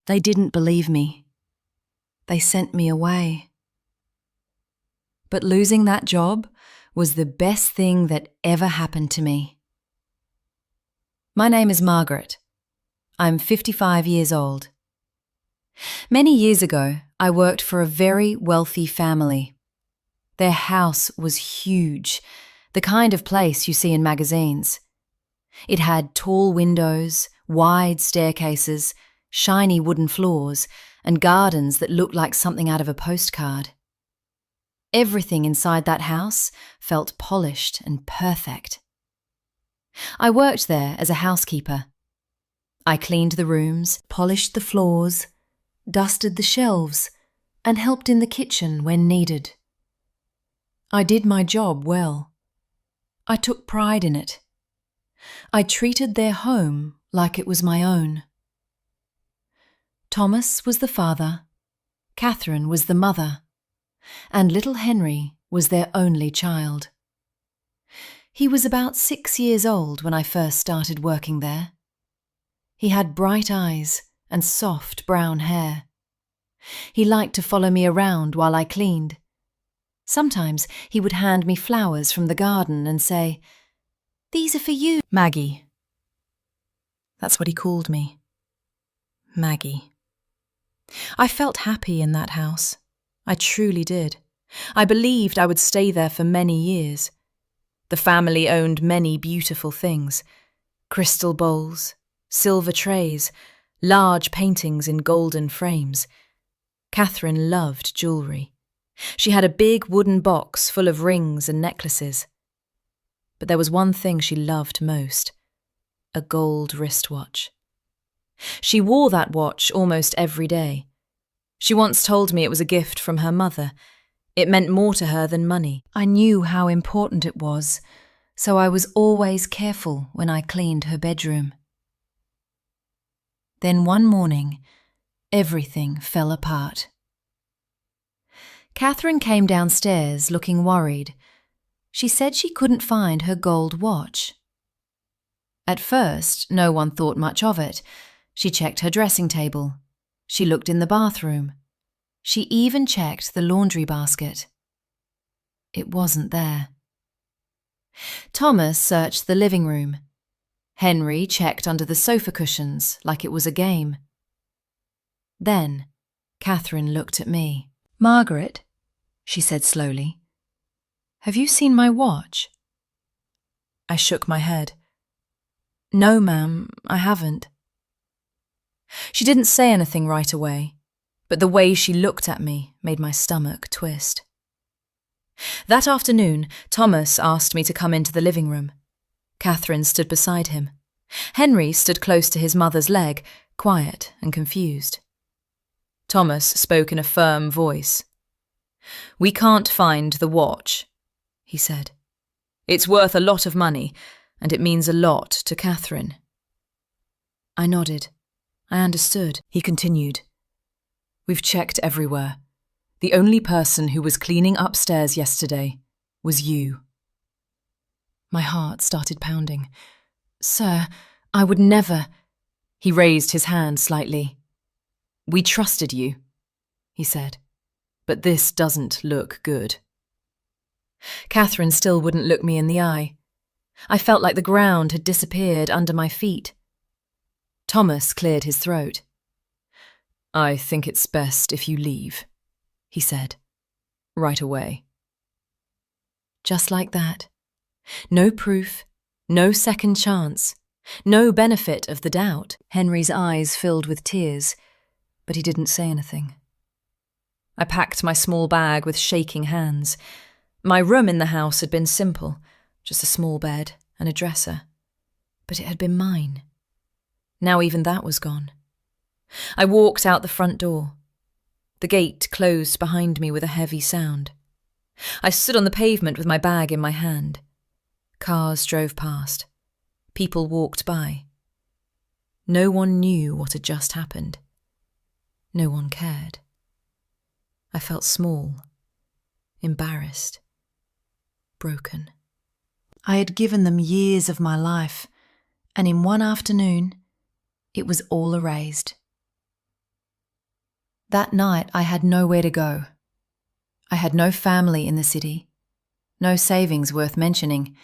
They didn't believe me. They sent me away. But losing that job was the best thing that ever happened to me. My name is Margaret. I'm 55 years old. Many years ago, I worked for a very wealthy family. Their house was huge, the kind of place you see in magazines. It had tall windows, wide staircases, shiny wooden floors, and gardens that looked like something out of a postcard. Everything inside that house felt polished and perfect. I worked there as a housekeeper. I cleaned the rooms, polished the floors, dusted the shelves, and helped in the kitchen when needed. I did my job well. I took pride in it. I treated their home like it was my own. Thomas was the father, Catherine was the mother, and little Henry was their only child. He was about 6 years old when I first started working there. He had bright eyes and soft brown hair. He liked to follow me around while I cleaned. Sometimes he would hand me flowers from the garden and say, "These are for you, Maggie." That's what he called me. Maggie. I felt happy in that house. I truly did. I believed I would stay there for many years. The family owned many beautiful things: crystal bowls, silver trays, large paintings in golden frames. Catherine loved jewellery. She had a big wooden box full of rings and necklaces. But there was one thing she loved most: a gold wristwatch. She wore that watch almost every day. She once told me it was a gift from her mother. It meant more to her than money. I knew how important it was, so I was always careful when I cleaned her bedroom. Then one morning, everything fell apart. Catherine came downstairs looking worried. She said she couldn't find her gold watch. At first, no one thought much of it. She checked her dressing table. She looked in the bathroom. She even checked the laundry basket. It wasn't there. Thomas searched the living room. Henry checked under the sofa cushions like it was a game. Then, Catherine looked at me. "Margaret," she said slowly, "have you seen my watch?" I shook my head. "No, ma'am, I haven't." She didn't say anything right away, but the way she looked at me made my stomach twist. That afternoon, Thomas asked me to come into the living room. Catherine stood beside him. Henry stood close to his mother's leg, quiet and confused. Thomas spoke in a firm voice. "We can't find the watch," he said. "It's worth a lot of money, and it means a lot to Catherine." I nodded. I understood. He continued. "We've checked everywhere. The only person who was cleaning upstairs yesterday was you." My heart started pounding. "Sir, I would never—" He raised his hand slightly. "We trusted you," he said, "but this doesn't look good." Catherine still wouldn't look me in the eye. I felt like the ground had disappeared under my feet. Thomas cleared his throat. "I think it's best if you leave," he said, "right away." Just like that. No proof, no second chance, no benefit of the doubt. Henry's eyes filled with tears, but he didn't say anything. I packed my small bag with shaking hands. My room in the house had been simple, just a small bed and a dresser. But it had been mine. Now even that was gone. I walked out the front door. The gate closed behind me with a heavy sound. I stood on the pavement with my bag in my hand. Cars drove past. People walked by. No one knew what had just happened. No one cared. I felt small, embarrassed, broken. I had given them years of my life, and in one afternoon, it was all erased. That night I had nowhere to go. I had no family in the city, no savings worth mentioning,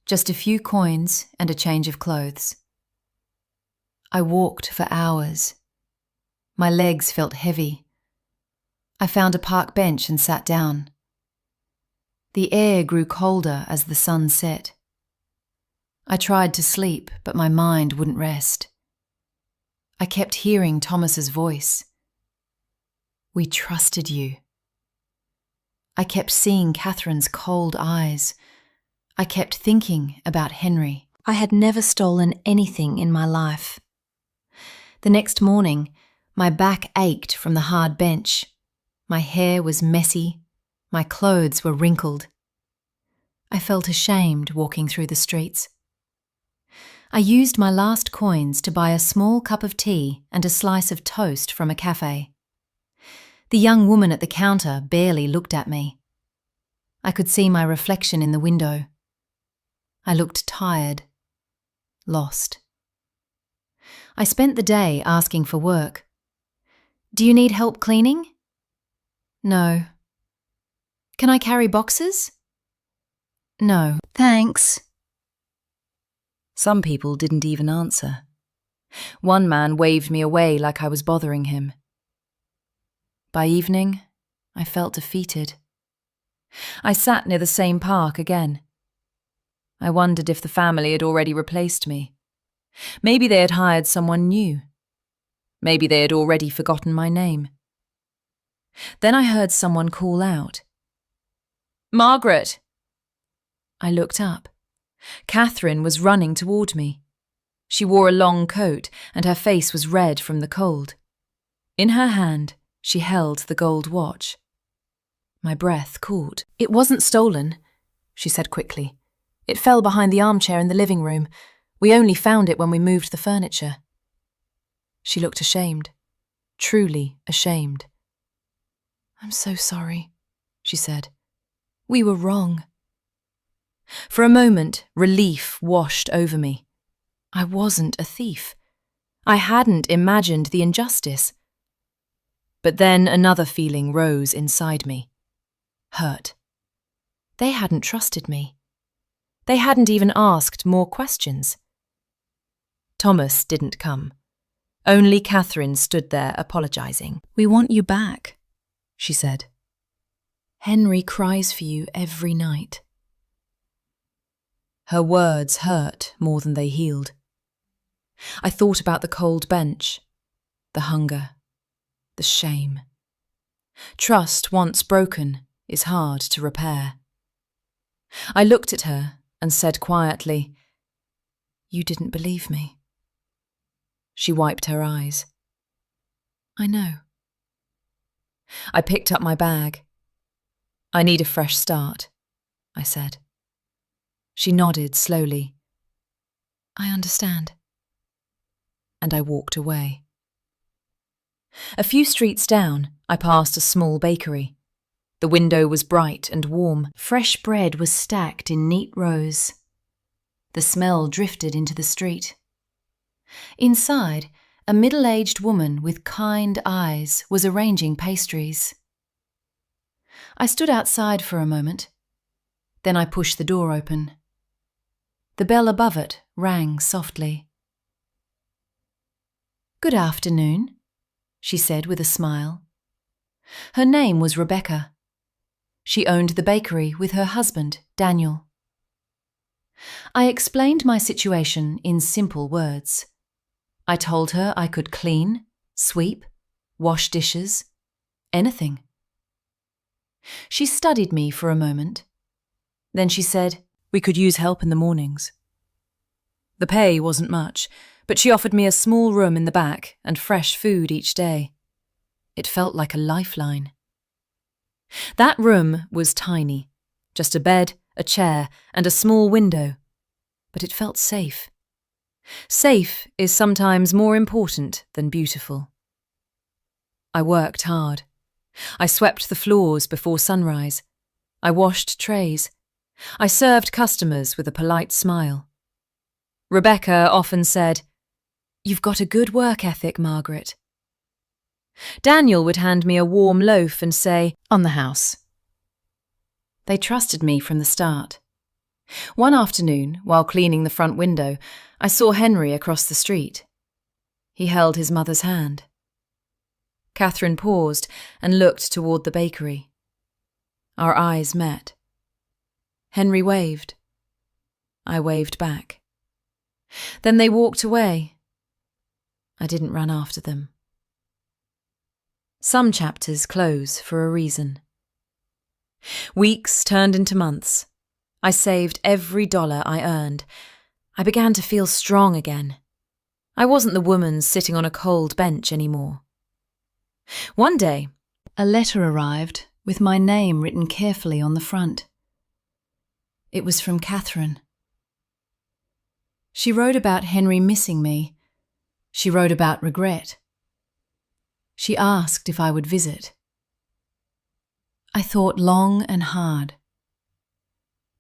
just a few coins and a change of clothes. I walked for hours. My legs felt heavy. I found a park bench and sat down. The air grew colder as the sun set. I tried to sleep, but my mind wouldn't rest. I kept hearing Thomas's voice. We trusted you. I kept seeing Catherine's cold eyes. I kept thinking about Henry. I had never stolen anything in my life. The next morning, my back ached from the hard bench. My hair was messy. My clothes were wrinkled. I felt ashamed walking through the streets. I used my last coins to buy a small cup of tea and a slice of toast from a cafe. The young woman at the counter barely looked at me. I could see my reflection in the window. I looked tired, lost. I spent the day asking for work. Do you need help cleaning? No. Can I carry boxes? No, thanks. Some people didn't even answer. One man waved me away like I was bothering him. By evening, I felt defeated. I sat near the same park again. I wondered if the family had already replaced me. Maybe they had hired someone new. Maybe they had already forgotten my name. Then I heard someone call out, "Margaret!" I looked up. Catherine was running toward me. She wore a long coat and her face was red from the cold. In her hand, she held the gold watch. My breath caught. "It wasn't stolen," she said quickly. "It fell behind the armchair in the living room. We only found it when we moved the furniture." She looked ashamed, truly ashamed. "I'm so sorry," she said. "We were wrong." For a moment, relief washed over me. I wasn't a thief. I hadn't imagined the injustice. But then another feeling rose inside me. Hurt. They hadn't trusted me. They hadn't even asked more questions. Thomas didn't come. Only Catherine stood there apologising. "We want you back," she said. "Henry cries for you every night." Her words hurt more than they healed. I thought about the cold bench, the hunger, the shame. Trust once broken is hard to repair. I looked at her and said quietly, "You didn't believe me." She wiped her eyes. "I know." I picked up my bag. "I need a fresh start," I said. She nodded slowly. "I understand." And I walked away. A few streets down, I passed a small bakery. The window was bright and warm. Fresh bread was stacked in neat rows. The smell drifted into the street. Inside, a middle-aged woman with kind eyes was arranging pastries. I stood outside for a moment. Then I pushed the door open. The bell above it rang softly. "Good afternoon," she said with a smile. Her name was Rebecca. She owned the bakery with her husband, Daniel. I explained my situation in simple words. I told her I could clean, sweep, wash dishes, anything. She studied me for a moment. Then she said, "We could use help in the mornings." The pay wasn't much, but she offered me a small room in the back and fresh food each day. It felt like a lifeline. That room was tiny, just a bed, a chair, and a small window, but it felt safe. Safe is sometimes more important than beautiful. I worked hard. I swept the floors before sunrise. I washed trays. I served customers with a polite smile. Rebecca often said, "You've got a good work ethic, Margaret." Daniel would hand me a warm loaf and say, "On the house." They trusted me from the start. One afternoon, while cleaning the front window, I saw Henry across the street. He held his mother's hand. Catherine paused and looked toward the bakery. Our eyes met. Henry waved. I waved back. Then they walked away. I didn't run after them. Some chapters close for a reason. Weeks turned into months. I saved every dollar I earned. I began to feel strong again. I wasn't the woman sitting on a cold bench anymore. One day, a letter arrived with my name written carefully on the front. It was from Catherine. She wrote about Henry missing me. She wrote about regret. She asked if I would visit. I thought long and hard.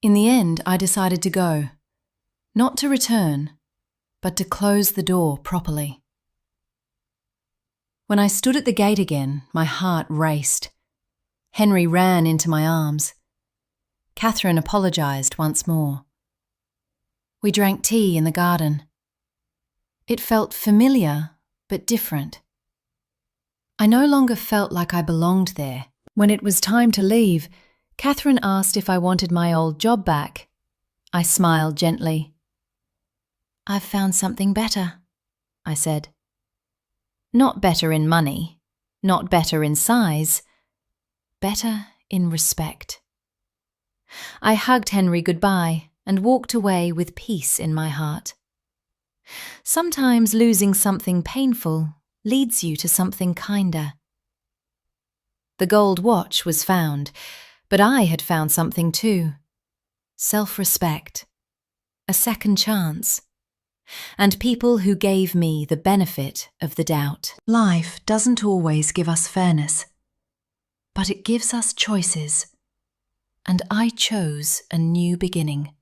In the end, I decided to go, not to return, but to close the door properly. When I stood at the gate again, my heart raced. Henry ran into my arms. Catherine apologised once more. We drank tea in the garden. It felt familiar, but different. I no longer felt like I belonged there. When it was time to leave, Catherine asked if I wanted my old job back. I smiled gently. "I've found something better," I said. Not better in money, not better in size, better in respect. I hugged Henry goodbye and walked away with peace in my heart. Sometimes losing something painful leads you to something kinder. The gold watch was found, but I had found something too. Self-respect, a second chance, and people who gave me the benefit of the doubt. Life doesn't always give us fairness, but it gives us choices, and I chose a new beginning.